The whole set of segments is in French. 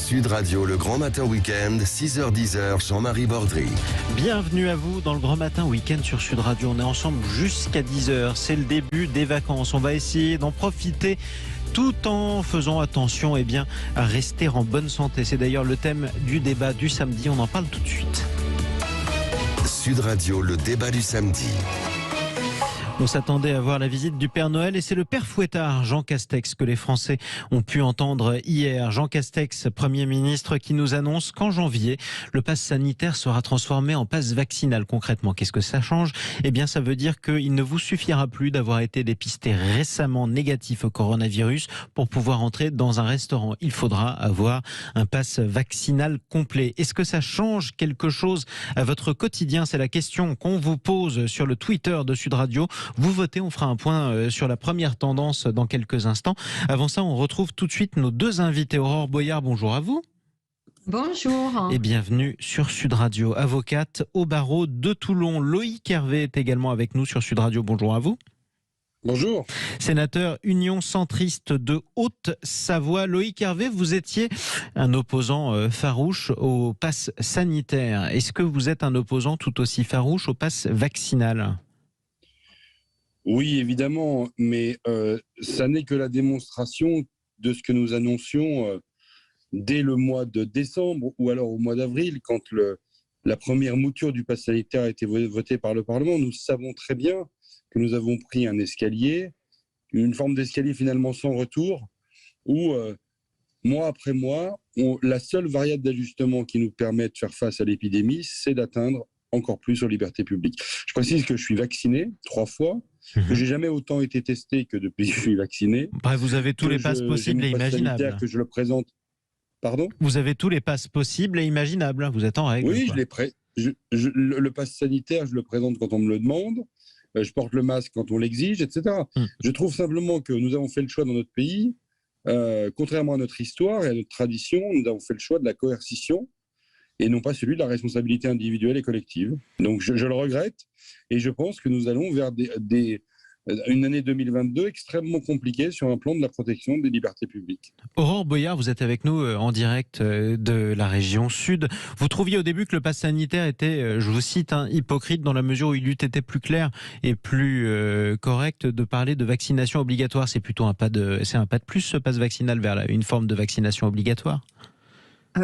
Sud Radio, le Grand Matin Week-end, 6h-10h, Jean-Marie Bordry. Bienvenue à vous dans le Grand Matin Week-end sur Sud Radio. On est ensemble jusqu'à 10h. C'est le début des vacances. On va essayer d'en profiter tout en faisant attention à rester en bonne santé. C'est d'ailleurs le thème du débat du samedi. On en parle tout de suite. Sud Radio, le débat du samedi. On s'attendait à voir la visite du Père Noël et c'est le Père Fouettard, Jean Castex, que les Français ont pu entendre hier. Jean Castex, Premier ministre, qui nous annonce qu'en janvier, le pass sanitaire sera transformé en pass vaccinal. Concrètement, qu'est-ce que ça change ? Eh bien, ça veut dire qu'il ne vous suffira plus d'avoir été dépisté récemment négatif au coronavirus pour pouvoir entrer dans un restaurant. Il faudra avoir un pass vaccinal complet. Est-ce que ça change quelque chose à votre quotidien ? C'est la question qu'on vous pose sur le Twitter de Sud Radio. Vous votez, on fera un point sur la première tendance dans quelques instants. Avant ça, on retrouve tout de suite nos deux invités. Aurore Boyard, bonjour à vous. Bonjour. Et bienvenue sur Sud Radio. Avocate au barreau de Toulon. Loïc Hervé est également avec nous sur Sud Radio. Bonjour à vous. Bonjour. Sénateur Union centriste de Haute-Savoie. Loïc Hervé, vous étiez un opposant farouche au pass sanitaire. Est-ce que vous êtes un opposant tout aussi farouche au pass vaccinal ? Oui, évidemment, mais ça n'est que la démonstration de ce que nous annoncions dès le mois de décembre ou alors au mois d'avril, quand la première mouture du pass sanitaire a été votée par le Parlement. Nous savons très bien que nous avons pris un escalier, une forme d'escalier finalement sans retour, où mois après mois, la seule variable d'ajustement qui nous permet de faire face à l'épidémie, c'est d'atteindre encore plus aux libertés publiques. Je précise que je suis vacciné 3 fois, que j'ai jamais autant été testé que depuis que je suis vacciné. Bref, vous avez tous les passes possibles et imaginables. Que je le présente. Pardon ? Vous avez tous les passes possibles et imaginables. Vous êtes en règle. Oui, le pass sanitaire, je le présente quand on me le demande. Je porte le masque quand on l'exige, etc. Je trouve simplement que nous avons fait le choix dans notre pays, contrairement à notre histoire et à notre tradition, nous avons fait le choix de la coercition et non pas celui de la responsabilité individuelle et collective. Donc je le regrette et je pense que nous allons vers une année 2022 extrêmement compliquée sur un plan de la protection des libertés publiques. Aurore Boyard, vous êtes avec nous en direct de la région Sud. Vous trouviez au début que le pass sanitaire était, je vous cite, hypocrite dans la mesure où il eût été plus clair et plus correct de parler de vaccination obligatoire. C'est plutôt un pas de plus, ce pass vaccinal vers une forme de vaccination obligatoire.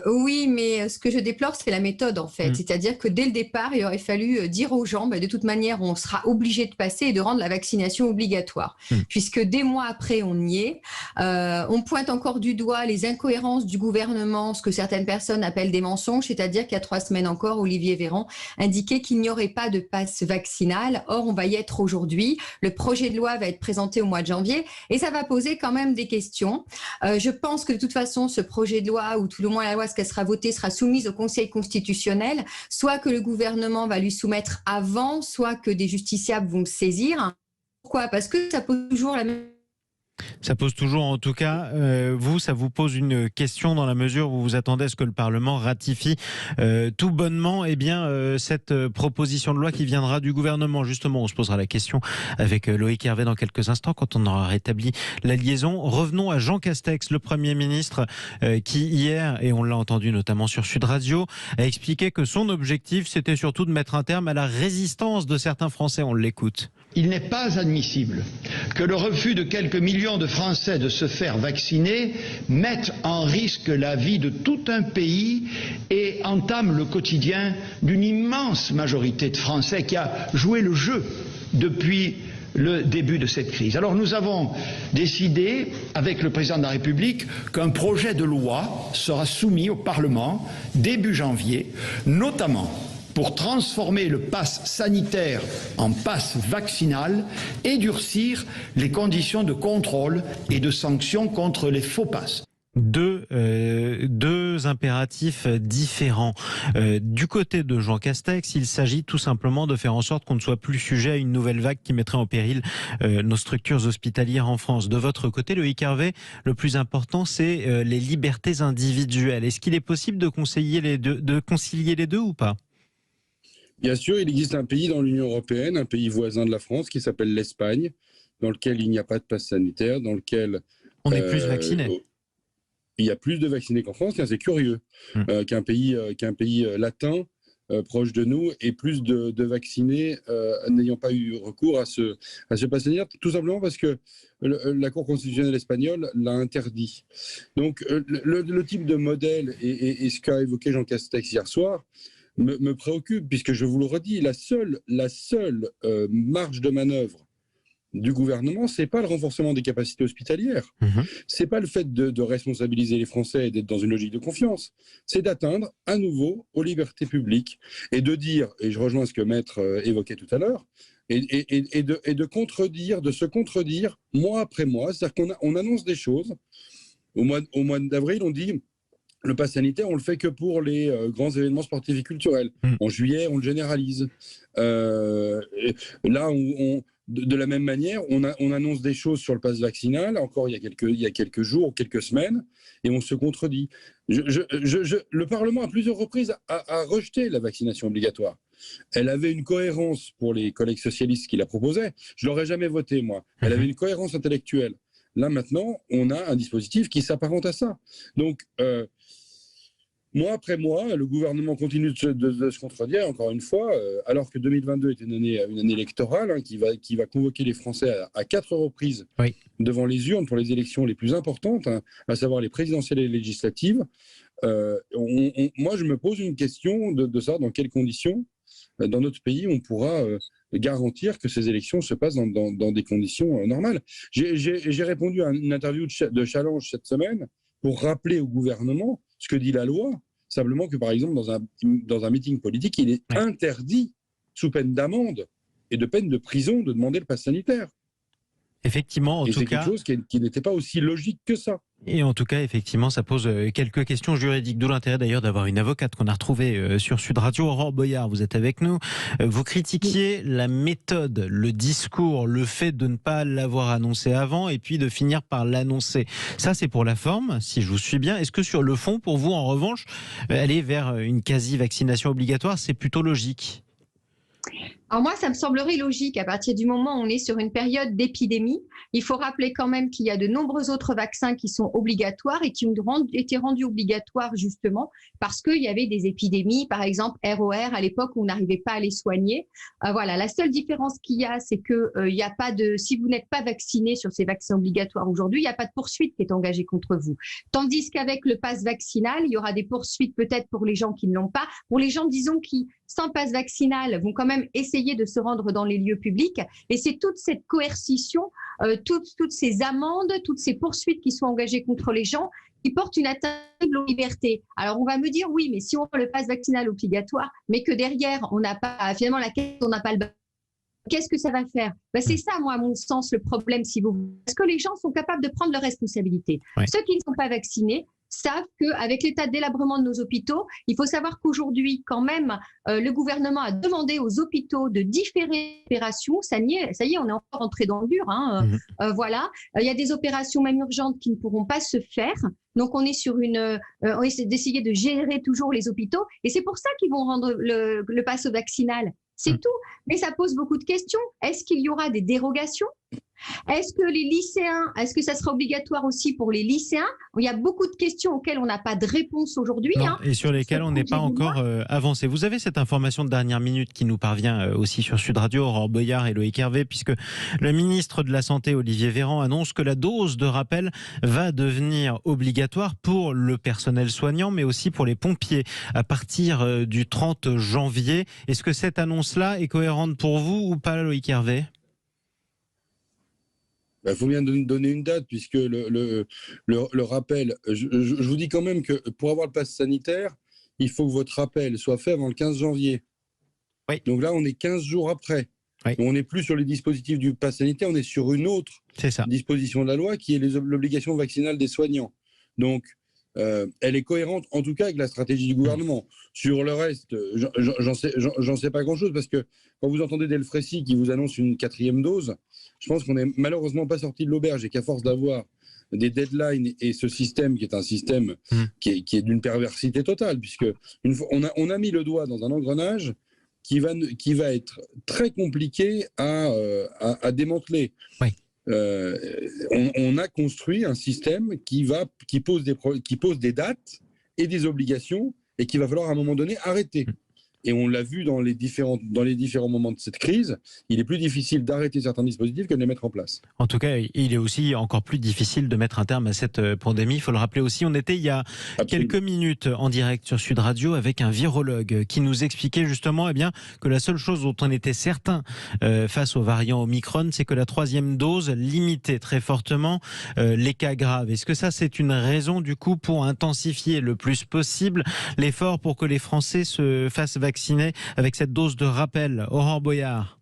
Oui, mais ce que je déplore, c'est la méthode en fait. C'est-à-dire que dès le départ, il aurait fallu dire aux gens, de toute manière, on sera obligé de passer et de rendre la vaccination obligatoire. Puisque des mois après, on y est. On pointe encore du doigt les incohérences du gouvernement, ce que certaines personnes appellent des mensonges. C'est-à-dire qu'il y a 3 semaines encore, Olivier Véran indiquait qu'il n'y aurait pas de passe vaccinal. Or, on va y être aujourd'hui. Le projet de loi va être présenté au mois de janvier et ça va poser quand même des questions. Je pense que de toute façon, ce projet de loi, ou tout le moins la loi, ce qu'elle sera votée, sera soumise au Conseil constitutionnel, soit que le gouvernement va lui soumettre avant, soit que des justiciables vont le saisir. Pourquoi ? Parce que ça pose toujours la même... Ça pose toujours, en tout cas, ça vous pose une question dans la mesure où vous vous attendez à ce que le Parlement ratifie tout bonnement cette proposition de loi qui viendra du gouvernement. Justement, on se posera la question avec Loïc Hervé dans quelques instants quand on aura rétabli la liaison. Revenons à Jean Castex, le Premier ministre, qui hier, et on l'a entendu notamment sur Sud Radio, a expliqué que son objectif, c'était surtout de mettre un terme à la résistance de certains Français. On l'écoute. Il n'est pas admissible que le refus de quelques millions de Français de se faire vacciner mette en risque la vie de tout un pays et entame le quotidien d'une immense majorité de Français qui a joué le jeu depuis le début de cette crise. Alors nous avons décidé, avec le président de la République, qu'un projet de loi sera soumis au Parlement début janvier, notamment pour transformer le pass sanitaire en pass vaccinal et durcir les conditions de contrôle et de sanctions contre les faux passes. Deux impératifs différents. Du côté de Jean Castex, il s'agit tout simplement de faire en sorte qu'on ne soit plus sujet à une nouvelle vague qui mettrait en péril nos structures hospitalières en France. De votre côté, Loïc Hervé, le plus important, c'est les libertés individuelles. Est-ce qu'il est possible de concilier les deux ou pas ? Bien sûr, il existe un pays dans l'Union européenne, un pays voisin de la France qui s'appelle l'Espagne, dans lequel il n'y a pas de passe sanitaire, dans lequel... On est plus vacciné. il y a plus de vaccinés qu'en France, c'est curieux, qu'un pays latin proche de nous ait plus de vaccinés n'ayant pas eu recours à ce pass sanitaire, tout simplement parce que la Cour constitutionnelle espagnole l'a interdit. Donc le type de modèle et ce qu'a évoqué Jean Castex hier soir me préoccupe, puisque je vous le redis, la seule marge de manœuvre du gouvernement, c'est pas le renforcement des capacités hospitalières, c'est pas le fait de responsabiliser les Français et d'être dans une logique de confiance, c'est d'atteindre à nouveau aux libertés publiques et de dire, et je rejoins ce que Maître évoquait tout à l'heure, et de se contredire mois après mois, c'est-à-dire qu'on annonce des choses. Au mois d'avril, on dit le pass sanitaire, on le fait que pour les grands événements sportifs et culturels. En juillet, on le généralise. Là, de la même manière, on annonce des choses sur le pass vaccinal, encore il y a quelques jours, quelques semaines, et on se contredit. Le Parlement, à plusieurs reprises, a rejeté la vaccination obligatoire. Elle avait une cohérence pour les collègues socialistes qui la proposaient. Je ne l'aurais jamais voté, moi. Elle avait une cohérence intellectuelle. Là, maintenant, on a un dispositif qui s'apparente à ça. Donc, mois après mois, le gouvernement continue de se contredire, encore une fois, alors que 2022 est une année électorale qui va convoquer les Français à 4 reprises devant les urnes pour les élections les plus importantes, à savoir les présidentielles et les législatives. Moi, je me pose une question de ça, dans quelles conditions, dans notre pays, on pourra garantir que ces élections se passent dans des conditions normales. J'ai répondu à une interview de Challenge cette semaine pour rappeler au gouvernement ce que dit la loi, simplement que, par exemple, dans un meeting politique, il est interdit, sous peine d'amende et de peine de prison, de demander le pass sanitaire. Effectivement, en tout cas, c'est quelque chose qui n'était pas aussi logique que ça. Et en tout cas, effectivement, ça pose quelques questions juridiques, d'où l'intérêt d'ailleurs d'avoir une avocate qu'on a retrouvée sur Sud Radio. Aurore Boyard, vous êtes avec nous. Vous critiquiez la méthode, le discours, le fait de ne pas l'avoir annoncé avant et puis de finir par l'annoncer. Ça, c'est pour la forme, si je vous suis bien. Est-ce que sur le fond, pour vous, en revanche, aller vers une quasi-vaccination obligatoire, c'est plutôt logique ? Alors moi, ça me semblerait logique à partir du moment où on est sur une période d'épidémie. Il faut rappeler quand même qu'il y a de nombreux autres vaccins qui sont obligatoires et qui ont été rendus obligatoires justement parce qu'il y avait des épidémies, par exemple ROR à l'époque où on n'arrivait pas à les soigner. Voilà, la seule différence qu'il y a, c'est que il y a pas de, si vous n'êtes pas vacciné sur ces vaccins obligatoires aujourd'hui, il n'y a pas de poursuite qui est engagée contre vous. Tandis qu'avec le pass vaccinal, il y aura des poursuites peut-être pour les gens qui ne l'ont pas, pour les gens disons qui sans passe vaccinal vont quand même essayer de se rendre dans les lieux publics. Et c'est toute cette coercition, toutes ces amendes, toutes ces poursuites qui sont engagées contre les gens qui portent une atteinte aux libertés. Alors on va me dire, oui, mais si on a le passe vaccinal obligatoire, mais que derrière, on n'a pas, finalement, on n'a pas le qu'est-ce que ça va faire? C'est ça, moi, à mon sens, le problème, si vous voulez. Parce que les gens sont capables de prendre leurs responsabilités. Ceux qui ne sont pas vaccinés savent qu'avec l'état de délabrement de nos hôpitaux, il faut savoir qu'aujourd'hui, quand même, le gouvernement a demandé aux hôpitaux de différer l'opération. Ça y est, on est encore entré dans le dur. Voilà. Il y a des opérations même urgentes qui ne pourront pas se faire. Donc, on est sur on essaie d'essayer de gérer toujours les hôpitaux. Et c'est pour ça qu'ils vont rendre le pass vaccinal. C'est tout. Mais ça pose beaucoup de questions. Est-ce qu'il y aura des dérogations? Est-ce que les lycéens, est-ce que ça sera obligatoire aussi pour les lycéens? Il y a beaucoup de questions auxquelles on n'a pas de réponse aujourd'hui. Et sur lesquelles on n'est pas encore avancé. Vous avez cette information de dernière minute qui nous parvient aussi sur Sud Radio, Aurore Boyard et Loïc Hervé, puisque le ministre de la Santé, Olivier Véran, annonce que la dose de rappel va devenir obligatoire pour le personnel soignant, mais aussi pour les pompiers à partir du 30 janvier. Est-ce que cette annonce-là est cohérente pour vous ou pas, Loïc Hervé? Il faut bien donner une date, puisque le rappel, je vous dis quand même que pour avoir le pass sanitaire, il faut que votre rappel soit fait avant le 15 janvier. Oui. Donc là, on est 15 jours après. Oui. On n'est plus sur les dispositifs du pass sanitaire, on est sur une autre disposition de la loi qui est l'obligation vaccinale des soignants. Donc, elle est cohérente, en tout cas, avec la stratégie du gouvernement. Sur le reste, j'en sais pas grand-chose, parce que quand vous entendez Delfrécy qui vous annonce une 4e dose, je pense qu'on n'est malheureusement pas sorti de l'auberge et qu'à force d'avoir des deadlines et ce système qui est un système qui est d'une perversité totale, puisque on a mis le doigt dans un engrenage qui va être très compliqué à démanteler. Oui. on a construit un système qui pose des dates et des obligations et qu'il va falloir à un moment donné arrêter. Et on l'a vu dans les différents moments de cette crise, il est plus difficile d'arrêter certains dispositifs que de les mettre en place. En tout cas, il est aussi encore plus difficile de mettre un terme à cette pandémie. Il faut le rappeler aussi, on était il y a quelques minutes en direct sur Sud Radio avec un virologue qui nous expliquait justement que la seule chose dont on était certain face aux variants Omicron, c'est que la 3e dose limitait très fortement les cas graves. Est-ce que ça, c'est une raison du coup pour intensifier le plus possible l'effort pour que les Français se fassent vacciner avec cette dose de rappel? Aurore Boyard.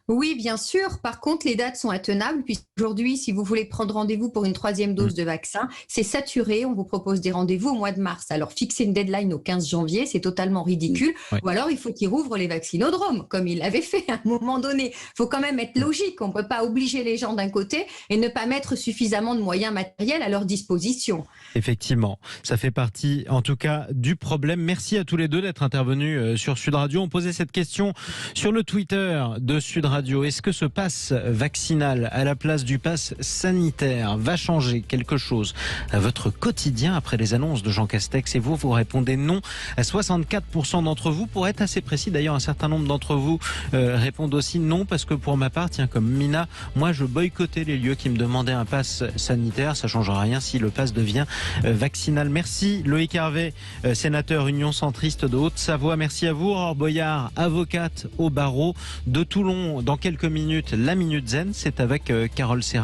Oui, bien sûr. Par contre, les dates sont intenables puisqu'aujourd'hui, si vous voulez prendre rendez-vous pour une 3e dose de vaccin, c'est saturé. On vous propose des rendez-vous au mois de mars. Alors, fixer une deadline au 15 janvier, c'est totalement ridicule. Ouais. Ou alors, il faut qu'il rouvre les vaccinodromes, comme il l'avait fait à un moment donné. Il faut quand même être logique. On ne peut pas obliger les gens d'un côté et ne pas mettre suffisamment de moyens matériels à leur disposition. Effectivement, ça fait partie en tout cas du problème. Merci à tous les deux d'être intervenus sur Sud Radio. On posait cette question sur le Twitter de Sud Radio. Est-ce que ce pass vaccinal à la place du pass sanitaire va changer quelque chose à votre quotidien après les annonces de Jean Castex? Et vous répondez non à 64% d'entre vous. Pour être assez précis, d'ailleurs, un certain nombre d'entre vous répondent aussi non, parce que pour ma part, tiens, comme Mina, moi je boycottais les lieux qui me demandaient un pass sanitaire. Ça ne changera rien si le pass devient vaccinal. Merci Loïc Hervé, sénateur Union centriste de Haute-Savoie. Merci à vous. Aurore Boyard, avocate au barreau de Toulon. Dans quelques minutes, la Minute Zen, c'est avec Carole Serra.